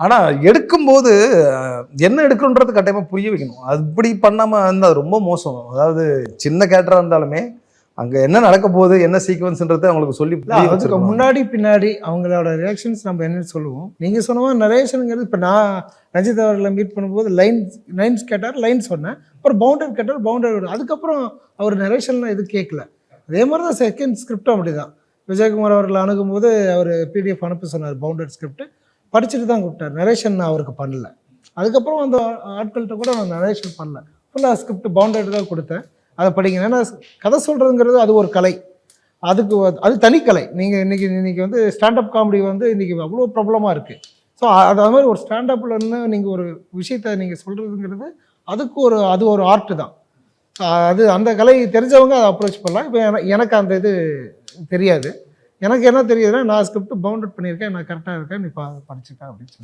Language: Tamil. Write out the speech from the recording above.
ஆனால் எடுக்கும்போது என்ன எடுக்கணுன்றது கட்டாயமாக புரிய வைக்கணும். அப்படி பண்ணாமல் இருந்தால் ரொம்ப மோசம். அதாவது சின்ன கேரக்டராக இருந்தாலுமே அங்கே என்ன நடக்க போகுது, என்ன சீக்வன்ஸ்ன்றதை அவங்களுக்கு சொல்லி அதுக்கு முன்னாடி பின்னாடி அவங்களோட ரியாக்ஷன்ஸ் நம்ம என்னன்னு சொல்லுவோம். நீங்கள் சொன்னவா நரேஷனுங்கிறது இப்போ நான் ரஞ்சித் அவர்களை மீட் பண்ணும்போது லைன்ஸ் கேட்டார், லைன் சொன்னேன். அப்புறம் பவுண்டர் கேட்டார், பவுண்டர். அதுக்கப்புறம் அவர் நரேஷன்லாம் எதுவும் கேட்கல. அதே மாதிரி தான் செகண்ட் ஸ்கிரிப்டும் அப்படி தான். விஜயகுமார் அவர்களை அணுகும்போது அவர் பிடிஎஃப் அனுப்ப சொன்னார் பவுண்டர் ஸ்கிரிப்ட். படிச்சுட்டு தான் கூப்பிட்டார். நரேஷன் அவருக்கு பண்ணல. அதுக்கப்புறம் அந்த ஆட்கள்கிட்ட கூட நான் நரேஷன் பண்ணல. ஃபுல்லாக ஸ்கிரிப்ட் பவுண்டர் தான் கொடுத்தேன். அதை படிங்க. ஏன்னா கதை சொல்கிறதுங்கிறது அது ஒரு கலை. அதுக்கு அது தனிக்கலை. நீங்கள் இன்றைக்கி வந்து ஸ்டாண்டப் காமெடி வந்து இன்றைக்கி அவ்வளோ ப்ராப்ளமாக இருக்குது. ஸோ அது மாதிரி ஒரு ஸ்டாண்டப்லன்னு நீங்கள் ஒரு விஷயத்தை நீங்கள் சொல்கிறதுங்கிறது அது ஒரு ஆர்ட்டு தான். அது அந்த கலை தெரிஞ்சவங்க அதை அப்ரோச் பண்ணலாம். இப்போ எனக்கு அந்த இது தெரியாது. எனக்கு என்ன தெரியுதுன்னா நான் ஸ்கிரிப்ட் பவுண்டட் பண்ணியிருக்கேன், நான் கரெக்டாக இருக்கேன், நீ படிச்சுட்டேன் அப்படின்னு சொல்லி